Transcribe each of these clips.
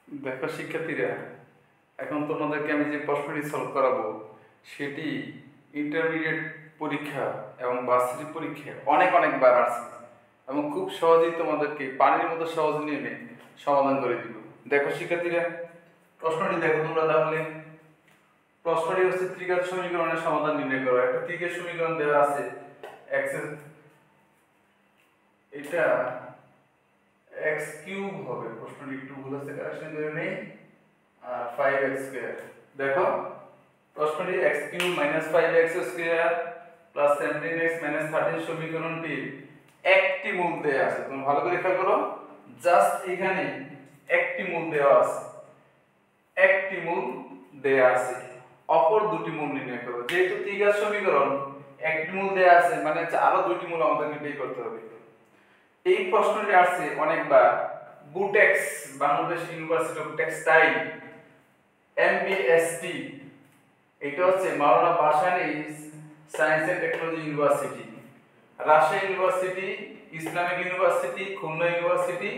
দেখো শিক্ষার্থীরা, এখন তোমাদেরকে আমি যে প্রশ্নটি সলভ করাবো সেটি ইন্টারমিডিয়েট পরীক্ষা এবং ভার্সিটি পরীক্ষায় অনেক অনেকবার আসে এবং খুব সহজেই তোমাদেরকে পানির মতো সহজ নিয়মে সমাধান করে দিব। দেখো শিক্ষার্থীরা, প্রশ্নটি দেখো তোমরা তাহলে। প্রশ্নটি হচ্ছে ত্রিঘাত সমীকরণের সমাধান নির্ণয় করো। একটা ত্রিঘাত সমীকরণ দেওয়া আছে, x এটা x কিউব হবে। প্রশ্নটি একটু ভুল আছে, কারেকশন করে নেই। 5x square. দেখো প্রশ্নটি x cube minus 5x square plus 17x minus 13 সমীকরণটির একটি মূল দেয়া আছে। তুমি ভালো করে খেয়াল করো, জাস্ট এখানে একটি মূল দেওয়া আছে, একটি মূল দেয়া আছে, অপর দুটি মূল নির্ণয় করো। যেহেতু ত্রিঘাত সমীকরণ একটি মূল দেয়া আছে, মানে আরো দুটি মূল আমাদেরকে বের করতে হবে। এই প্রশ্নটি আসছে অনেকবার BUTEX, Bangladesh university of textile, MBST, এটা হচ্ছে Maulana Bhashani science and technology university, Rajshahi university, Islamic university, Khulna university,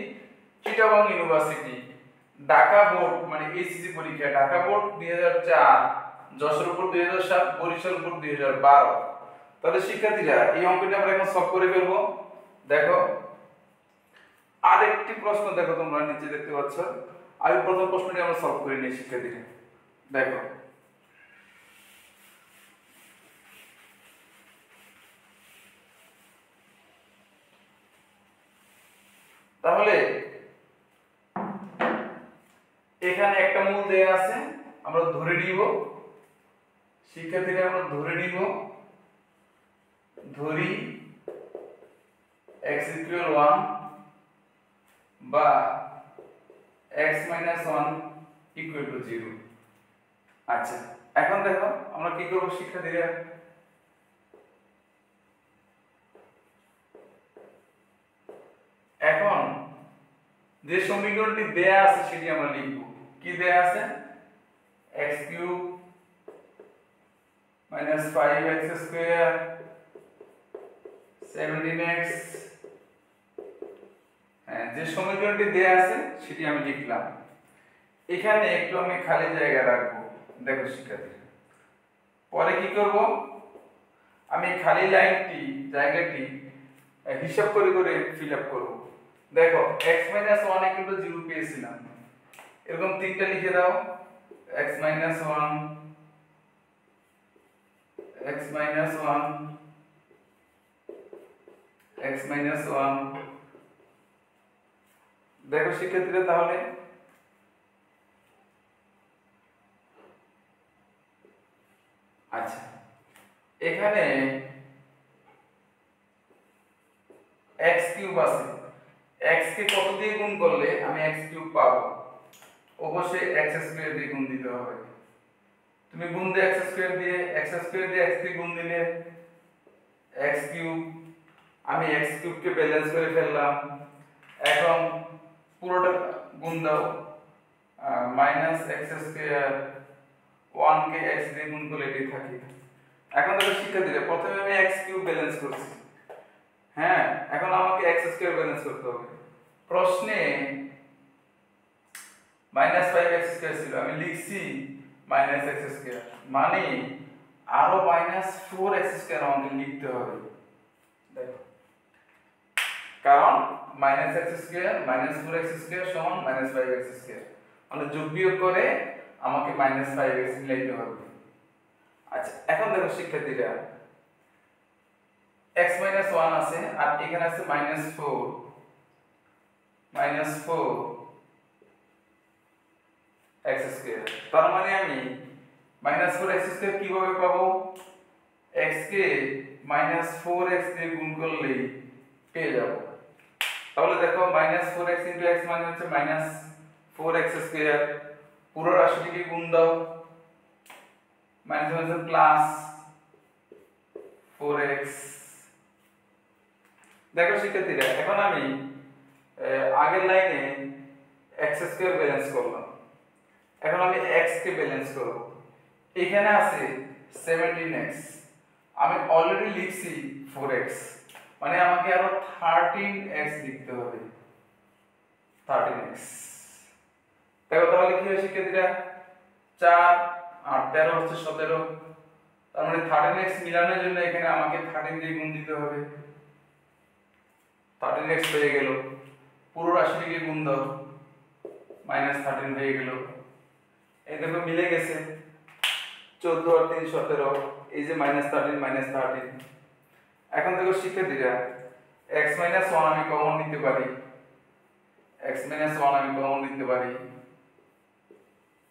Chittagong university, Dhaka board মানে এইচএসসি পরীক্ষা, Dhaka board 2004, Jessore board 2007, Barishal board 2012। তাহলে শিক্ষার্থীরা এই অঙ্কটি আমরা এখন সলভ করে ফেলবো। দেখো আরেকটি প্রশ্ন দেখো, তোমরা নিচে দেখতে পাচ্ছ। আমি প্রথম প্রশ্নটি আমরা সলভ করে নিই শিক্ষার্থীরা। দেখো তাহলে এখানে একটা মূল দেয়া আছে, আমরা ধরে নিব শিক্ষার্থীরা, আমরা ধরে নিব, ধরি x = 1 বা x - 1 = 0। আচ্ছা, এখন দেখো আমরা কি করব শিক্ষার্থীরা। এখন যে সমীকরণটি দেয়া আছে সেটি আমরা লিখব। কি দেয়া আছে? x³ - 5x² 17x, যে সমীকরণটি দেয়া আছে সেটি আমি লিখলাম। এখানে একটু আমি খালি জায়গা রাখবো। দেখো শিক্ষার্থী, পরে কি করব, আমি খালি লাইনটি জায়গাটি হিসাব করে করে ফিল আপ করব। দেখো x - 1 = 0 পেয়েছিলাম, এরকম তিনটা লিখে দাও। x - 1, x - 1, x - 1। দেখো শিক্ষার্থীরা, তাহলে আচ্ছা এখানে x³ আছে, x কে কত দিয়ে গুণ করলে আমি x³ পাবো? অবশ্যই x² দিয়ে গুণ দিতে হবে। তুমি গুণ দিয়ে x² দিয়ে x দিয়ে গুণ দিলে x³ আমি x³ কে ব্যালেন্স করে ফেললাম। এখন পুরোটা গুণ দাও, -x², 1 কে x দিয়ে গুণ করলে এটাই থাকে। এখন দেখো শিক্ষার্থীরা, প্রথমে আমি x³ ব্যালেন্স করছি, হ্যাঁ, এখন আমাকে x² ব্যালেন্স করতে হবে। প্রশ্নে -5x² ছিল, আমি লিখছি -x², মানে আরো -4x² আমাকে লিখতে হবে। দেখো, কারণ -x² -4x² সমান -5x², মানে যোগ বিয়োগ করে আমাকে -5x লিখতে হবে। আচ্ছা, এখন দেখো শিক্ষার্থীরা, x - 1 আছে আর এখানে আছে -4 x², তার মানে আমি -4x² কিভাবে পাবো? x কে -4x দিয়ে গুণ করলেই পেয়ে যাব। তাহলে দেখো -4x * x মানে হচ্ছে -4x², পুরো রাশিটিকে গুণ দাও, +4x। দেখো শিক্ষার্থীরা, এখন আমি আগের লাইনে x² ব্যালেন্স করলাম, এখন আমি x কে ব্যালেন্স করব। এখানে আছে 17x, আমি অলরেডি লিখছি 4x, মানে আমাকে আরো 13x লিখতে হবে, 13x। দেখো তাহলে কি হয় শিক্ষার্থীরা, 4 আর 13 হচ্ছে 17, তার মানে 13x মিলানোর জন্য এখানে আমাকে 13 দিয়ে গুণ দিতে হবে। 13x হয়ে গেল, পুরো রাশিটিকে গুণ দাও, -13 হয়ে গেল। এই দেখো মিলে গেছে, 14 আর 3 17, এই যে -13 এখন দেখো শিক্ষার্থীরা x 1 আমি কমন নিতে পারি, x 1 আমি কমন নিতে পারি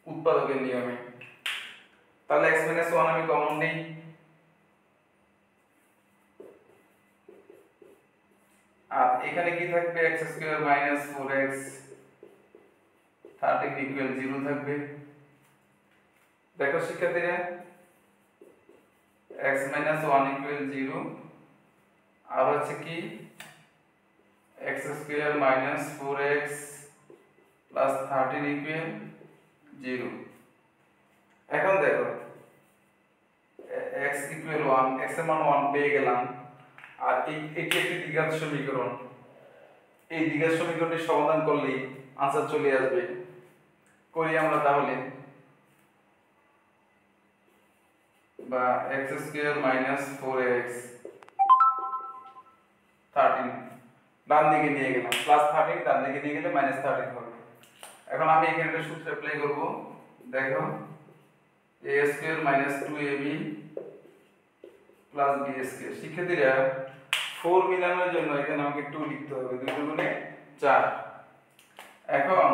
উৎপাদকের নিয়মে। তাহলে x 1 আমি কমন নেই, আর এখানে কি থাকবে, x² - 4x 13 = 0 থাকবে। দেখো শিক্ষার্থীরা x - 1 = 0, আর হচ্ছে কি x² - 4x + 13 = 0। এখন দেখো x = 1, x এর মান 1 পেয়ে গেলাম, আর এটি একটি দ্বিঘাত সমীকরণ। এই দ্বিঘাত সমীকরণটি সমাধান করলেই আনসার চলে আসবে। করি আমরা তাহলে, বা x² - 4x 13 ডান দিকে নিয়ে গেলাম, +13 ডান দিকে নিয়ে গেলে -13 হবে। এখন আমি এখানে একটা সূত্র অ্যাপ্লাই করব। দেখো a² - 2ab + b²। শিক্ষার্থীরা 4 মিলানোর জন্য এখানে আমাকে 2 লিখতে হবে, 2 দুগুণে 4। এখন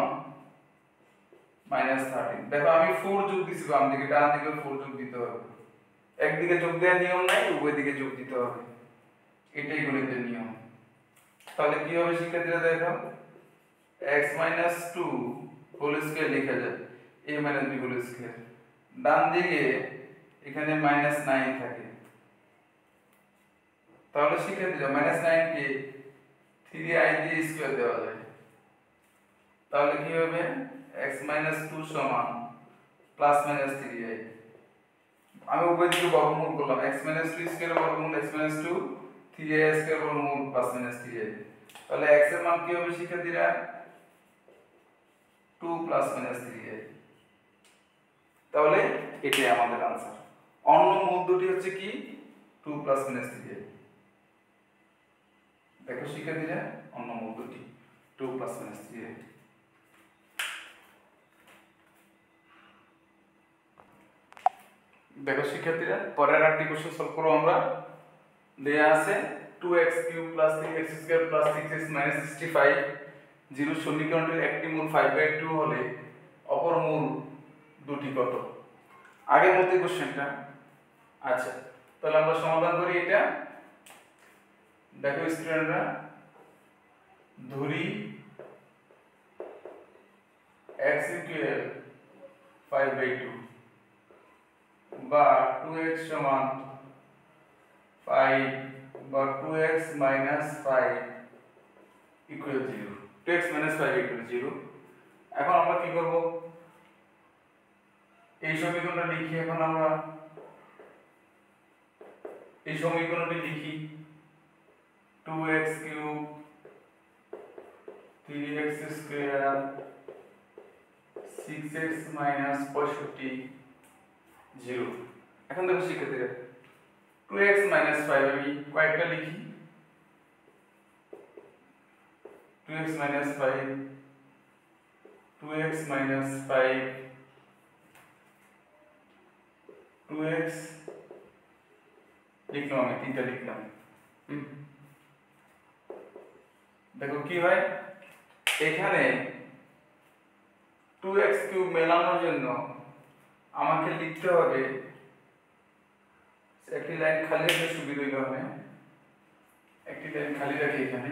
-13, দেখো আমি 4 যোগ দিছি বাম দিকে, ডান দিকে 4 যোগ দিতে হবে। একদিকে যোগ দেওয়ার নিয়ম নাই, উভয় দিকে যোগ দিতে হবে, এটাই গণিতের নিয়ম। তাহলে কি হবে শিক্ষার্থীরা, দেখো x - 2 হোল স্কয়ার লেখা যায়, a - b হোল স্কয়ার। ডান দিকে এখানে -9 থাকে, তাহলে শিক্ষার্থীরা -9 কে 3i দিয়ে স্কয়ার দেওয়া যায়। তাহলে কি হবে, x - 2 সমান +-3i। আমি উভয় দিকে বর্গমূল করলাম, x - 2 স্কয়ার বর্গমূল x - 2, 3i স্কয়ার বর্গমূল +-3i। তাহলে x এর মান কি হবে শিক্ষার্থীরা, 2 +-3i। তাহলে এটাই আমাদের आंसर। অন্য মূল দুটি হচ্ছে কি 2 +-3i। দেখো শিক্ষার্থীরা অন্য মূল দুটি 2 +-3i। দেখো শিক্ষার্থীরা পরের আরেকটি কোশ্চেন সলভ করব আমরা। দেয়া আছে 2x³ + 3x² + 6x - 65 0 সমীকরণটির একটি মূল 5/2 হলে অপর মূল দুটি কত? আগের মতো কোশ্চেনটা। আচ্ছা তাহলে আমরা সমাধান করি এটা। দেখো স্টুডেন্টরা, ধরি x = 5/2 বা 2x সমান 5 বা 2x - 5 = 0, 2x - 5 = 0। এখন আমরা কি করব, এই সমীকরণটা লিখি। এখন আমরা এই সমীকরণটি লিখি, 2x³ 3x² 6x - 65 0। এখন দেখো শিক্ষার্থীরা 2x - 5 আমি কয়েকটা লিখি, 2x - 5, 2x - 5, 2x লিখলাম, আমি তিনটা লিখলাম। দেখো কি হয়, এখানে 2x³ মেলানোর জন্য আমাকে লিখতে হবে, একটি লাইন খালি রাখলে সুবিধা হবে, একটি লাইন খালি রাখি এখানে,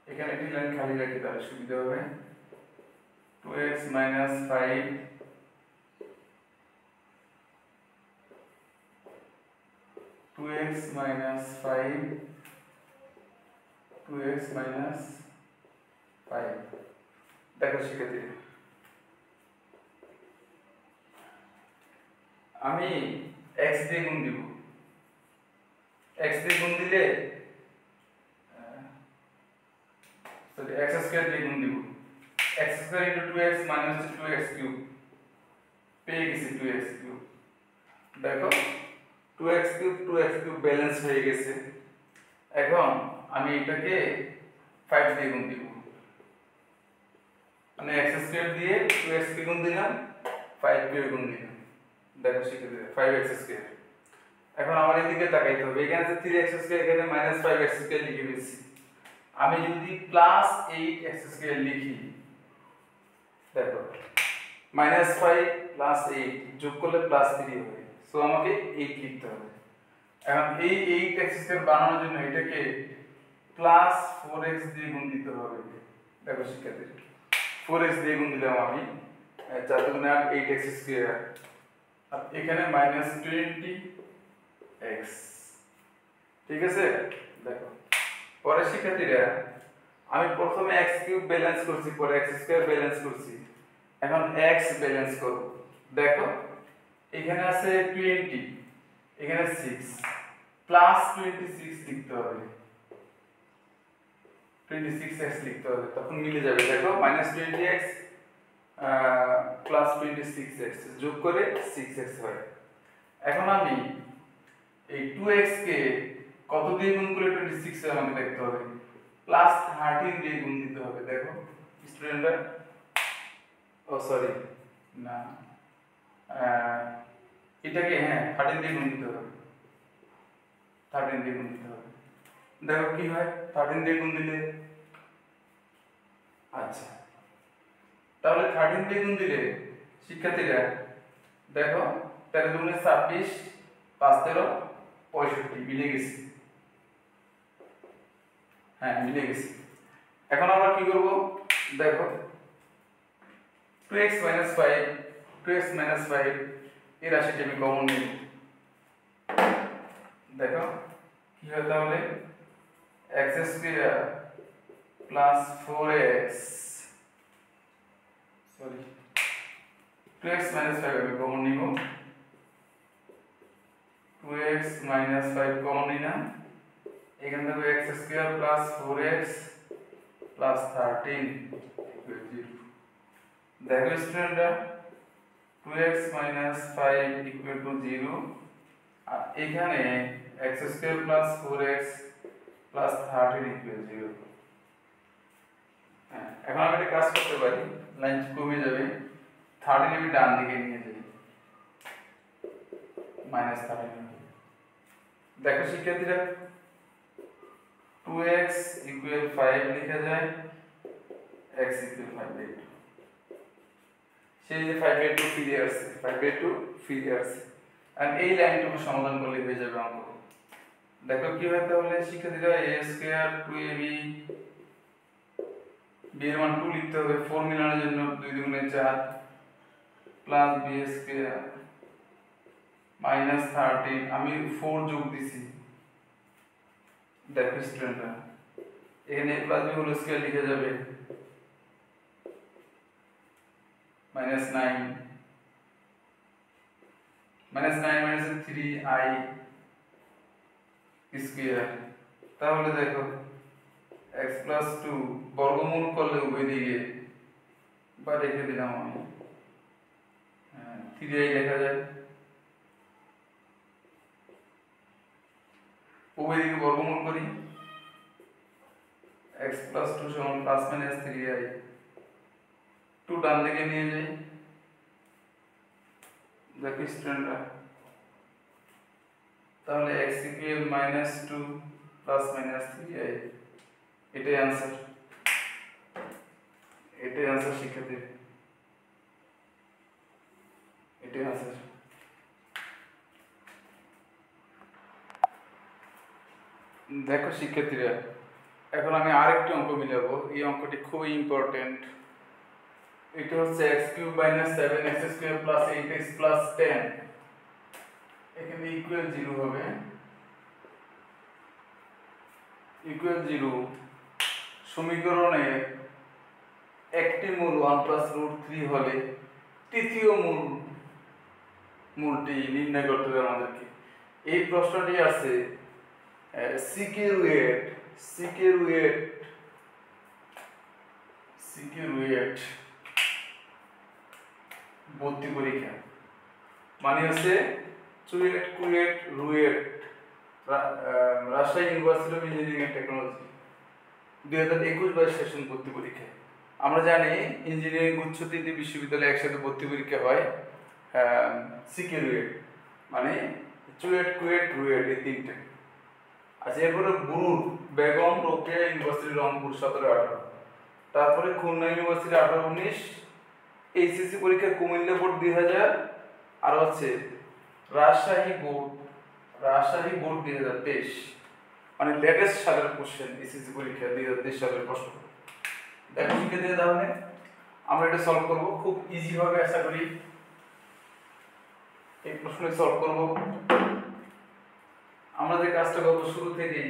এখানে একটি লাইন খালি রাখি তাহলে সুবিধা হবে। 2x - 5, 2x - 5, 2x - 5। দেখো শিক্ষার্থী আমি x দিয়ে গুণ দিব, x দিয়ে গুণ দিলে x² দিয়ে গুণ দিব, x স্কয়ার ইনটু 2x মানে হচ্ছে 2x কিউব পেয়ে গেছি 2x কিউব। দেখো 2x কিউব ব্যালেন্স হয়ে গেছে। এখন আমি এটাকে 5 দিয়ে গুণ দিব, মানে x স্কয়ার দিয়ে 2x কে গুণ দিলাম, 5 কে গুণ দিলাম। দেখো শিখে দিলে 5x স্কয়ার। এখন আমার এদিকে তাকাইতে হবে, এখানে আছে 3x স্কয়ার, এখানে -5x স্কয়ার লিখে দিয়েছি। আমি যদি +8x স্কয়ার লিখি, দেখো -5 + 8 যোগ করলে +3 হবে, সো আমাকে 8 লিখতে হবে। এখন এই 8x স্কয়ার বানানোর জন্য এটাকে +4x দিয়ে গুণ দিতে হবে। দেখো শিক্ষার্থী 4x দিয়ে গুণ দিলাম আমি, 4 দুগুণে 8, 8x স্কয়ার, আর এখানে -20x। ঠিক আছে? দেখো পরে শিক্ষার্থীরা আমি প্রথমে x কিউব ব্যালেন্স করছি, পরে x স্কয়ার ব্যালেন্স করছি, এখন x ব্যালেন্স করব। দেখো এখানে আছে 20, এখানে 6 +26 লিখতে হবে, 26x লিখতে হবে, তখন মিলে যাবে। দেখো -20x +26x যোগ করে 6x হয়। এখন আমি এই 2x কে কত দিয়ে গুণ করলে 26 হয় আমাকে দেখতে হবে, +13 দিয়ে গুণ দিতে হবে। দেখো স্টুডেন্টরা, ও সরি না, এটাকে 13 দিয়ে গুণ দিতে হবে, 13 দিয়ে গুণ দিতে হবে। দেখো কি হয় 13 দিয়ে গুণ দিলে, আচ্ছা তাহলে 13 দিয়ে গুণ দিলে শিক্ষার্থীরা দেখো 13 দুগুণে 26, 5 13 65 মিলে গেছে। মিলে গেছে। এখন আমরা কি করব, দেখো 2x 5 এর রাশিটি আমি কমন নিব। দেখো কি হয় তাহলে, x square plus 4x, sorry 2x 5 আমি কমন নিব, 2x 5 কমন নিলাম, এখান থেকে x square plus 4x plus 13 0। দেখো স্টুডেন্টরা 2x 5 0, আর এখানে x square plus 4x plus 13 0। এখন আমি একটা কাজ করতে পারি, লাইন কমে যাবে, 13 আমি ডান দিকে নিয়ে যাই, -13। দেখো শিক্ষার্থীরা 2x 5 লেখা যায়, x 5/2, সেই যে 5/2 ফিরে আসছে, 5/2 ফিরে আসছে, আর এই লাইনটুকু সমাধান করলে হয়ে যাবে অঙ্ক। দেখো কি হয় তাহলে শিক্ষার্থীরা, a স্কয়ার 2ab, b এর মান 2 লিখতে হবে, 4 মিলানোর জন্য 2 দুগুণে 4 প্লাস b স্কয়ার -13, আমি 4 যোগ দিছি। দেখো স্টুডেন্টরা এখানে প্লাস b হোল স্কয়ার লিখে যাবে, -9 -3i স্কয়ার। তাহলে দেখো x প্লাস 2 বর্গমূল করলে উভয় দিকে বা রেখে দিলাম আমি, 3i লেখা যায়, উভয় দিকে বর্গমূল করি, x প্লাস 2 সমান +-3i, 2 ডান দিকে নিয়ে যাই। দেখো স্টুডেন্টরা তাহলে x ইকুয়াল -2 +-3i, এটাই आंसर, এটাই आंसर শিক্ষার্থী, এটাই आंसर। দেখো শিক্ষার্থীরা এখন আমি আরেকটি অঙ্ক মিলাবো, এই অঙ্কটি খুবই ইম্পর্টেন্ট। এটা হচ্ছে x³ - 7x² + 8x + 10, এখানে ইকুয়াল 0 হবে, ইকুয়াল 0 সমীকরণের একটি মূল 1 + √3 হলে তৃতীয় মূলটি নির্ণয় করতে হবে আমাদেরকে। এই প্রশ্নটি আছে c সিকিউ রুয়েট ভর্তি পরীক্ষা মানে হচ্ছে CUET KUET RUET Rajshahi university of engineering and technology 2021-22 session ভর্তি পরীক্ষা। আমরা জানি ইঞ্জিনিয়ারিং উচ্চ তিনটি বিশ্ববিদ্যালয়ে একসাথে ভর্তি পরীক্ষা হয়, সিকিউ রুয়েট মানে চুয়েট কুয়েট রুয়েট এই তিনটে। আচ্ছা, এরপরে বুরুর বেগম রোকেয়া ইউনিভার্সিটি রংপুর 17-18, তারপরে খুলনা ইউনিভার্সিটি 18-19, এইচএসসি পরীক্ষা কুমিল্লা বোর্ড 2000, আর হচ্ছে রাজশাহী বোর্ড 2023, মানে লেটেস্ট সালের কোশ্চেন এইচএসসি পরীক্ষা 2023 সালের প্রশ্ন। দেখো শিক্ষার্থীরা, তাহলে আমরা এটা সলভ করব খুব ইজি ভাবে, আশা করি এই প্রশ্নটি সলভ করব। আমরা যে কাজটা করব শুরু থেকেই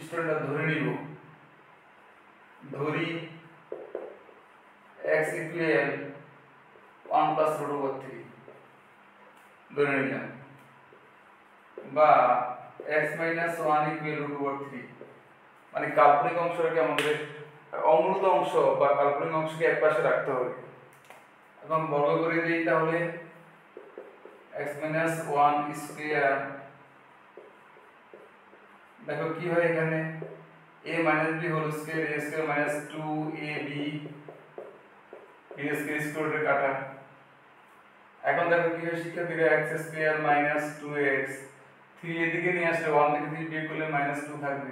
স্টুডেন্টরা ধরে নিব, ধরি x equal 1 plus root over 3 ধরে নিলাম, বা x minus 1 equal root over 3, মানে কাল্পনিক অংশটাকে আমাদের অমূলত অংশ বা কাল্পনিক অংশকে এক পাশে রাখতে হবে। এখন বর্গ করে দিই, তাহলে x মাইনাস 1 স্কয়ার, দেখো কি হয় এখানে a minus b whole square, a square minus 2ab b square square কাটা। এখন দেখো কি হয় শিক্ষার্থীরা, x স্কয়ার মাইনাস 2x, 3 এদিকে নিয়ে আসলে 1 থেকে 3 বিয়োগ করলে মাইনাস 2 থাকবে।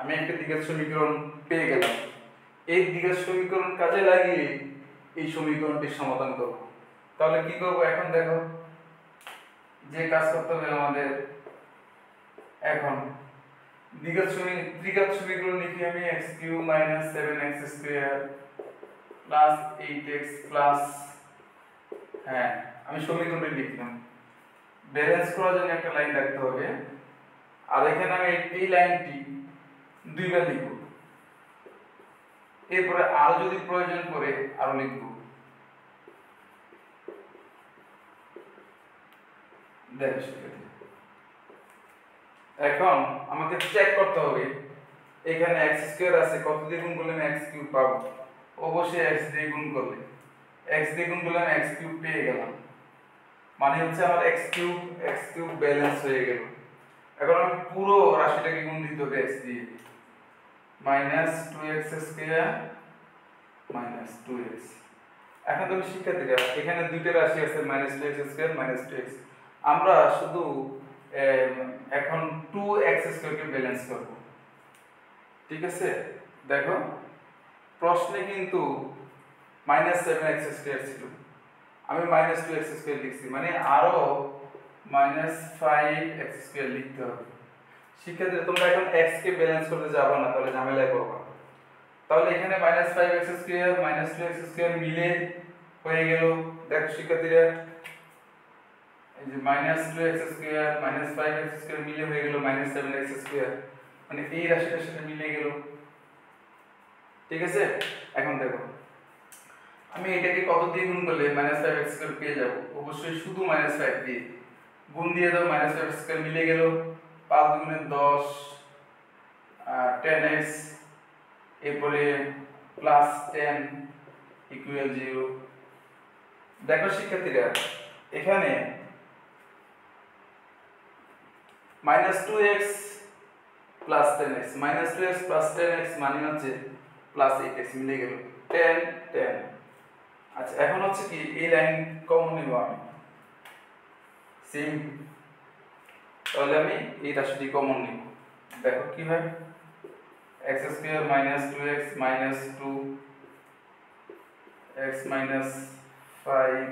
আমি একটা দ্বিঘাত সমীকরণ পেয়ে গেলাম। এই দ্বিঘাত সমীকরণ কাজে লাগিয়ে এই সমীকরণটির সমাধান করব। তাহলে কি করব, এখন দেখো যে কাজ করতে হবে আমাদের, এখন ত্রিঘাত সমীকরণ লিখি আমি x³ minus 7x square plus 8x plus, হ্যাঁ আমি সমীকরণটি লিখলাম। ব্যালেন্স করার জন্য একটা লাইন রাখতে হবে, আর এখানে আমি এই লাইনটি দুইবার লিখব, এরপরে আরো যদি প্রয়োজন পড়ে আরো লিখব। এখন আমাকে চেক করতে হবে এখানে x স্কয়ার আছে, কত দিয়ে গুণ করলে আমি x³ পাবো, অবশ্যই x দিয়ে গুণ করলে, x দিয়ে গুণ করলে আমি x³ পেয়ে গেলাম, মানে হচ্ছে আমার x³ ব্যালেন্স হয়ে গেল। এখন আমি পুরো রাশিটাকে গুণ দিতে হবে x দিয়ে, minus 2x square minus 2x। এখন তুমি শিক্ষার্থীরা, এখানে দুইটা রাশি আছে minus 2x square minus 2x, আমরা শুধু এখন 2x স্কয়ারকে ব্যালেন্স করব, ঠিক আছে। দেখো প্রশ্নে কিন্তু মাইনাস 7x স্কয়ার ছিল, আমি মাইনাস 2x স্কয়ার লিখছি, মানে আরো মাইনাস 5x স্কয়ার লিখতে হবে। শিক্ষার্থীরা তোমরা এখন x কে ব্যালেন্স করতে যাবে না, তাহলে ঝামেলায় পড়বা। তাহলে এখানে minus 5x square minus 2x square মিলে হয়ে গেল। দেখো শিক্ষার্থীরা, এই যে minus 2x square minus 5x square মিলে হয়ে গেল মাইনাস 7x স্কয়ার, মানে এই রাশিটার সাথে মিলে গেল, ঠিক আছে। এখন দেখো আমি এটাকে কত দিয়ে গুণ করলে মাইনাস 5x স্কয়ার পেয়ে যাব, অবশ্যই শুধু মাইনাস 5 দিয়ে গুণ দিয়ে দাও, মাইনাস 5x স্কয়ার মিলে গেল, 5 দুগুণে 10 10x, এরপরে প্লাস 10 ইকুয়াল 0। দেখো শিক্ষার্থীরা, এখানে minus 2x plus 10x, minus 2x plus 10x মানে হচ্ছে প্লাস 8x, মিলে গেল 10 10। আচ্ছা, এখন হচ্ছে কি এই লাইন কমন নিব আমি, সেম, তাহলে আমি এই রাশিটি কমন নিব। দেখো কি হয়, x square minus 2x minus 2x minus 5,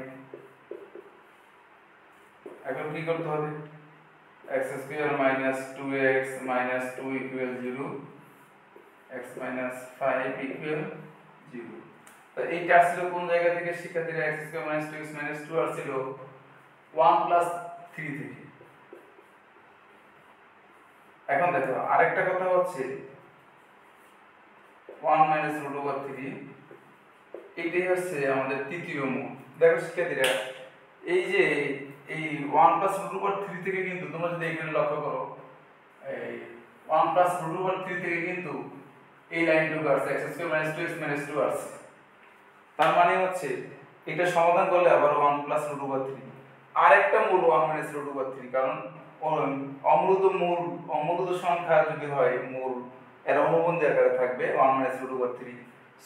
এখন কি করতে হবে, x square minus 2x minus 2 equal 0, x minus 5 equal 0। তো এইটা আসলে কোন জায়গা থেকে শিক্ষার্থীরা, x square minus 2x minus 2 আসছিল 1 প্লাস 3 থেকে। এখন দেখো আরেকটা কথা হচ্ছে 1 মাইনাস রুট ওভার 3, এইটাই হচ্ছে আমাদের তৃতীয় মূল। দেখো শিক্ষার্থীরা, এই যে এই 1 প্লাস রুট ওভার 3 থেকে কিন্তু তোমরা যদি এখানে লক্ষ্য করো, এই 1 প্লাস রুট ওভার 3 থেকে কিন্তু এই লাইনটুকু আসছে x square minus 2x minus 2 আসছে। তার মানে হচ্ছে এটা সমাধান করলে আবার 1 প্লাস রুট ওভার 3 আরেকটা মূল 1 মাইনাস রুট ওভার 3, কারণ অমূলত সংখ্যা যদি হয় মূল এর অনুবন্ধী আকারে থাকবে 1 মাইনাস রুট ওভার 3।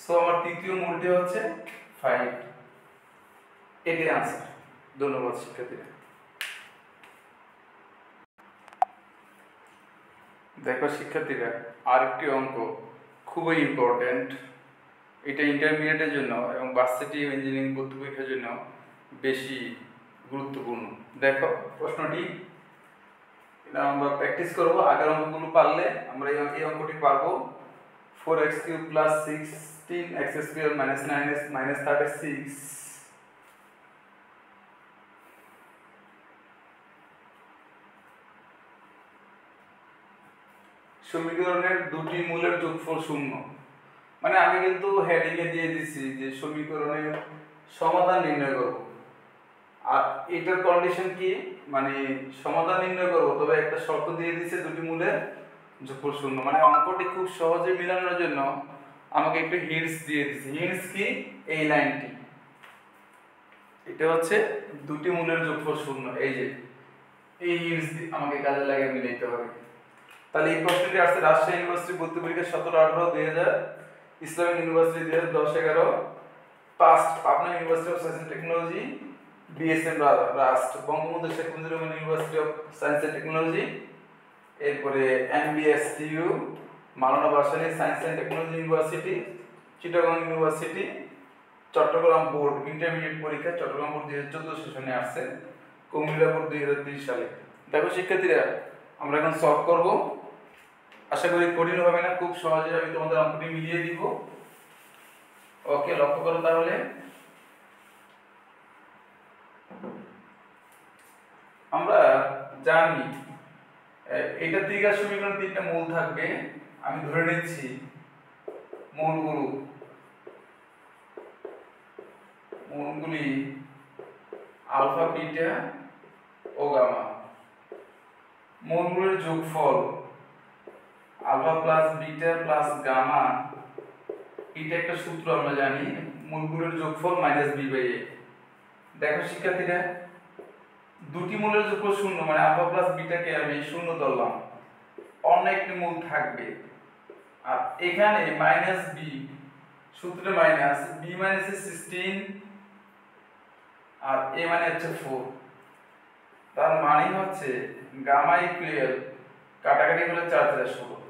সো আমার তৃতীয় মূলটি হচ্ছে 5। এটাই आंसर। ধন্যবাদ শিক্ষার্থীরা। দেখো শিক্ষার্থীরা, আরেকটি অঙ্ক খুবই ইম্পর্টেন্ট। এটা ইন্টারমিডিয়েটের জন্য এবং ভার্সিটি ইঞ্জিনিয়ারিং ভর্তি পরীক্ষার জন্য বেশি গুরুত্বপূর্ণ। দেখো প্রশ্নটি, এটা আমরা প্র্যাকটিস করব। আগের অঙ্কগুলো পারলে আমরা এই অঙ্কটি পারবো। 4x³ + 16x² - 9x - 36 সমীকরণের দুটি মূলের যোগফল 0। মানে আমি কিন্তু হেডিং এ দিয়ে দিছি যে সমীকরণের সমাধান নির্ণয় করব। আর এটার কন্ডিশন কি, মানে সমাধান নির্ণয় করব, তবে একটা শর্ত দিয়ে দিয়েছে দুটি মূলের যোগফল 0। মানে অঙ্কটি খুব সহজে মেলানোর জন্য আমাকে একটু হিন্টস দিয়ে দিয়েছে। হিন্টস কি, এই লাইনটি, এটা হচ্ছে দুটি মূলের যোগফল 0। এই যে এই হিন্টস আমাকে কাজে লাগিয়ে মিলাইতে হবে। তাহলে এই প্রশ্নটি আসছে রাজশাহী ইউনিভার্সিটি ভর্তি পরীক্ষা 17-18, 2000, Islamic university 2010-11, past Pabna university of science and technology, BSM রাস্ট, Bangabandhu Sheikh Mujibur Rahman university of science and technology, এরপরে MBSTU, Maulana Bhashani science and technology university, Chittagong university, Chattogram board intermediate পরীক্ষা চট্টগ্রাম বোর্ড 2014 সেশনে আসছে, কুমিল্লা বোর্ড 2023 সালে। দেখো শিক্ষার্থীরা, আমরা এখন সলভ করব। আশা করি কঠিন হবে না, খুব সহজে আমি তোমাদের অঙ্কটি মিলিয়ে দিব। ওকে, লক্ষ্য করো তাহলে। আমরা জানি এটা ত্রিঘাত সমীকরণ তিনটা মূল থাকবে। আমি ধরে নিচ্ছি মূলগুলি আলফা, বিটা ও গামা। মূলগুলোর যোগফল alpha plus beta plus gamma, এটা একটা সূত্র আমরা জানি, মূলগুলোর যোগফল মাইনাস b/a। দেখো শিক্ষার্থীরা, দুটি মূলের যোগফল 0, মানে আলফা প্লাস বিটাকে আমি 0 ধরলাম, অন্য একটি মূল থাকবে। আর এখানে মাইনাস b, সূত্রে মাইনাস b মানে 16 আর a মানে হচ্ছে 4। তার মানে হচ্ছে গামা ইকুয়াল কাটাকাটি হলে 4×16,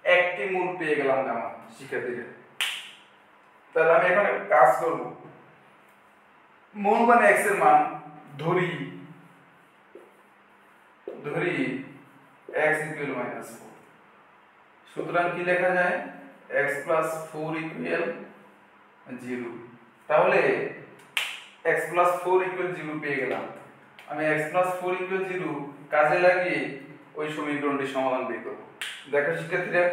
একটি মূল পেয়ে গেলাম গামা শিক্ষার্থীরা। তাহলে আমি এখন কাজ করব, মূল মানে x এর মান ধরি x ইকুয়াল -4। সুতরাং কি লেখা যায়, x + 4 ইকুয়াল 0। তাহলে x + 4 ইকুয়াল 0 পেয়ে গেলাম। আমি x + 4 ইকুয়াল 0 কাজে লাগিয়ে ওই সমীকরণটি সমাধান বের করব। দেখো শিক্ষার্থীরা,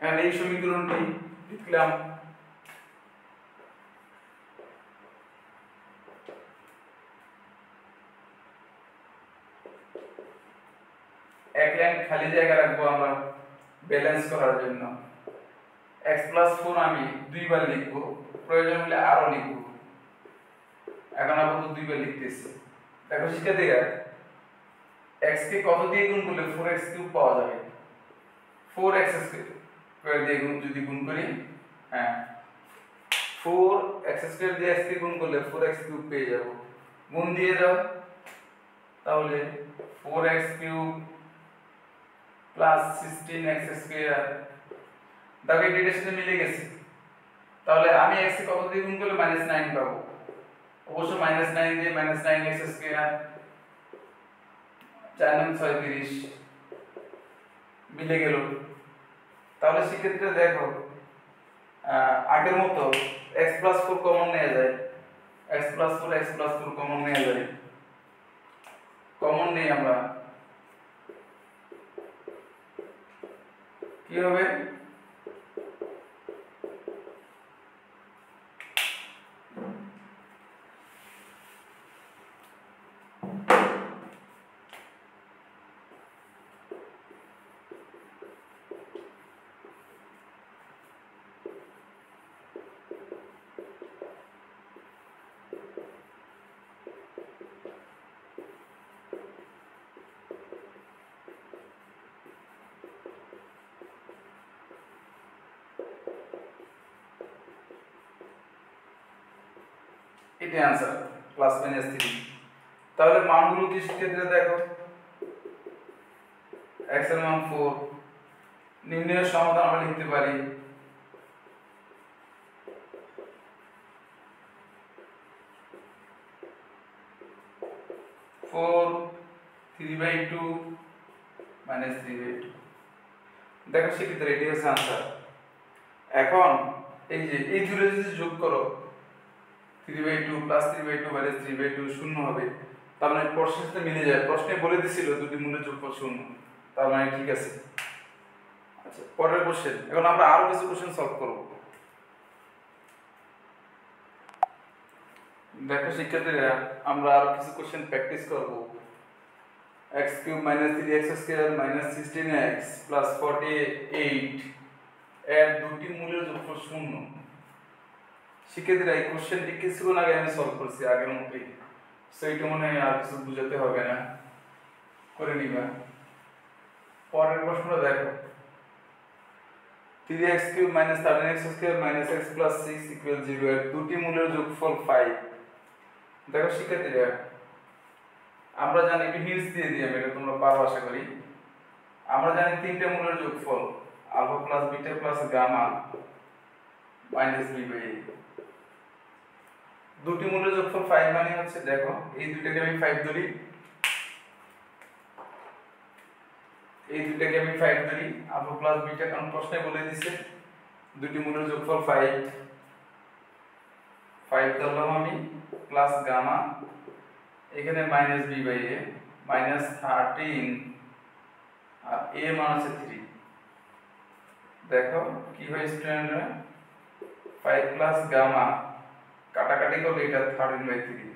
এখানে এই সমীকরণটি লিখলাম। এক লাইন খালি জায়গা রাখবো আমরা ব্যালেন্স করার জন্য। x + 4 আমি দুইবার লিখব, প্রয়োজন হলে আরো লিখব, এখন আপাতত দুইবার লিখতেছি। দেখো শিক্ষার্থীরা, x কে কত দিয়ে গুণ করলে 4x³ পাওয়া যাবে? 4x² দিয়ে যদি গুণ করি, হ্যাঁ 4x² দিয়ে x কে গুণ করলে 4x³ পেয়ে যাব। গুণ দিয়ে দাও, তাহলে 4x³ প্লাস 16x²। দেখো এটার সাথে মিলে গেছে। তাহলে আমি x কে কত দিয়ে গুণ করলে -9 পাবো? অবশ্য -9 দিয়ে -9x², 4×9 = 36 মিলে গেল। তাহলে শিক্ষার্থীরা দেখো, আগের মতো x + 4 কমন নেওয়া যায়, x + 4 কমন নেওয়া যায়। কমন নেই আমরা, কি হবে? এটাই आंसर প্লাস মাইনাস 3। তাহলে মানগুলো কি শিক্ষার্থীরা দেখো, x এর মান 4, নির্ণয়ের সমাধান আমরা লিখতে পারি फोर 3/2 माइनस 3/2। দেখো শিক্ষার্থীরা এটাই হচ্ছে आंसर। এখন এই যে এই দুটো যদি যোগ করো 3/2 প্লাস 3/2 মাইনাস 3/2 শূন্য হবে, তার মানে প্রশ্নের সাথে মিলে যায়। প্রশ্নে বলে দিছিল দুটি মূলের যোগফল শূন্য, তার মানে ঠিক আছে। আচ্ছা পরের কোশ্চেন, এখন আমরা আরো কিছু কোশ্চেন সলভ করব। দেখো শিক্ষার্থীরা আমরা আরো কিছু কোশ্চেন প্র্যাকটিস করব। x³ - 3x² - 16x + 48 এর দুটি মূলের যোগফল শূন্য। শিক্ষার্থীরা এই কোশ্চেনটি কিছুক্ষণ আগে আমি সলভ করছি আগের মতোই, সো এটা মনে হয় আর কিছু বুঝাতে হবে না, করে নিবা। পরের প্রশ্নটা দেখো 3x³ - 13x² - x + 6 = 0 এর দুটি মূলের যোগফল 5। দেখো শিক্ষার্থীরা আমরা জানি একটু হিন্টস দিয়ে দিই আমি, এটা তোমরা পারো আশা করি। আমরা জানি তিনটে মূলের যোগফল alpha plus beta plus gamma minus b/a। দুটি মূলের যোগফল 5 মানে হচ্ছে, দেখো এই দুইটাকে আমি 5 ধরি, এই দুইটাকে আমি 5 ধরি আলফা প্লাস বিটা, কারণ প্রশ্নে বলে দিয়েছে দুটি মূলের যোগফল 5 ধরলাম আমি, প্লাস গামা এখানে মাইনাস b/a মাইনাস 13 আর a মান আছে 3। দেখো কি হয় স্টুডেন্টরা, 5 প্লাস গামা কাটাকাটি করলে এটা 13/3।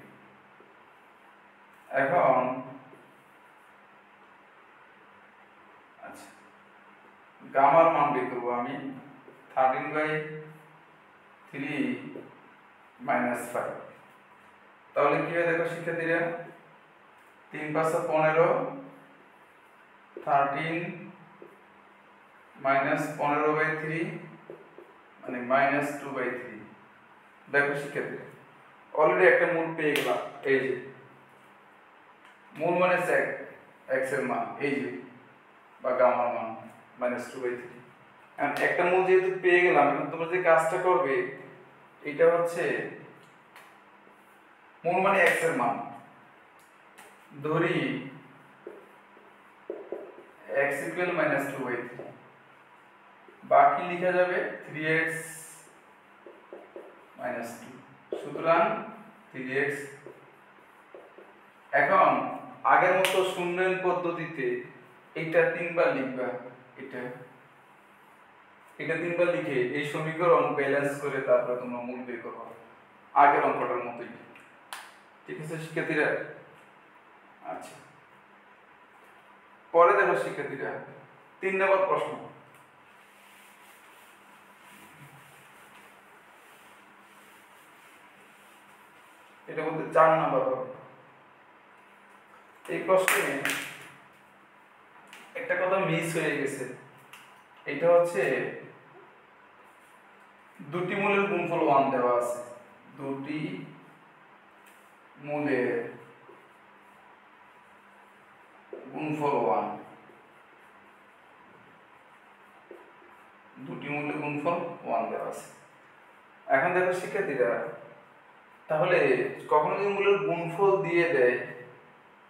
এখন আচ্ছা গামার মান বের করব আমি, 13/3 মাইনাস 5। তাহলে কি হয় দেখো শিক্ষার্থীরা, 3 × 5 = 15, 13 মাইনাস 15/3 মানে মাইনাস 2/3। দেখো শিক্ষার্থীরা অলরেডি একটা মূল পেয়ে গেলাম, এই যে মূল মানে x এর মান এই যে বা গামার মান মাইনাস 2/3। এন্ড একটা মূল যেহেতু পেয়ে গেলাম, এখন তোমরা যে কাজটা করবে এটা হচ্ছে মূল মানে x এর মান ধরি x = -2/3, বাকি লেখা যাবে 3x - 2, সুতরাং 3x। এখন আগের মতো শূন্যায়ন পদ্ধতিতে এটা 3 বার লিখবা, এটা 3 বার লিখে এই সমীকরণ ব্যালেন্স করে তারপর তোমরা মূল বের করবে আগের অঙ্কটার মতোই। ঠিক আছে শিক্ষার্থীরা? আচ্ছা পরে দেখো শিক্ষার্থীরা 3 নম্বর প্রশ্ন, এটা বলতে 4 নম্বর হবে। এই প্রশ্নে একটা কথা মিস হয়ে গেছে, এটা হচ্ছে দুটি মূলের গুণফল 1 দেওয়া আছে, দুটি মূলের গুণফল 1, দুটি মূলের গুণফল 1 দেওয়া আছে। এখন দেখো শিক্ষার্থীরা তাহলে কখনো যদি মূলের গুণফল দিয়ে দেয়,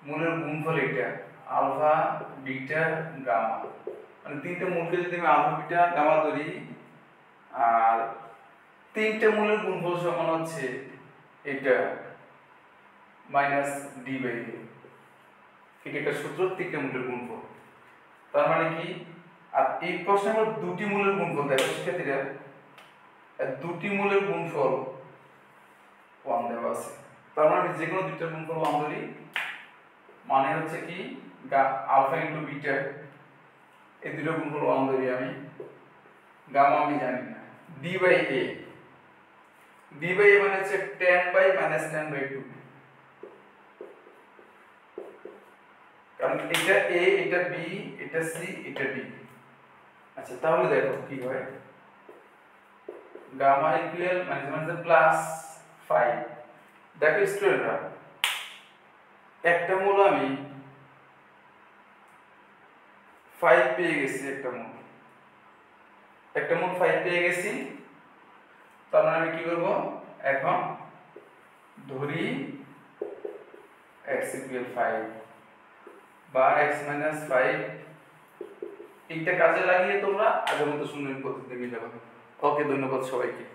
মূলের গুণফল এটা আলফা বিটা গামা, মানে তিনটে মূলকে যদি আমি আলফা বিটা গামা ধরি আর তিনটে মূলের গুণফল সমান হচ্ছে এটা মাইনাস d/a। এটা একটা সূত্র, তিনটে মূলের গুণফল। তার মানে কি, আর এই প্রশ্নে আমরা দুটি মূলের গুণফল দেখো শিক্ষার্থীরা, দুটি মূলের গুণফল 1 দেওয়া আছে। তার মানে যে কোনো দুইটার গুণফল 1 ধরি, মানে হচ্ছে কি আলফা ইনটু বিটা, এই দুটোর গুণফল 1 ধরি আমি, গামা আমি জানি না, d/a মানে হচ্ছে 10/-10/2, কারণ এটা a এটা b এটা c এটা d। আচ্ছা তাহলে দেখো কি হয়, গামা ইকুয়াল মানে প্লাস 5 দেখো স্টুডেন্টরা, একটা মূল আমি 5 পেয়ে গেছি, একটা মূল 5 পেয়ে গেছি। তার মানে আমি কি করব, এখন ধরি x ইকুয়াল 5 বা x মাইনাস 5, এইটা কাজে লাগিয়ে তোমরা আগের মতো শূন্য পদ্ধতি মিলাবে। ওকে, ধন্যবাদ সবাইকে।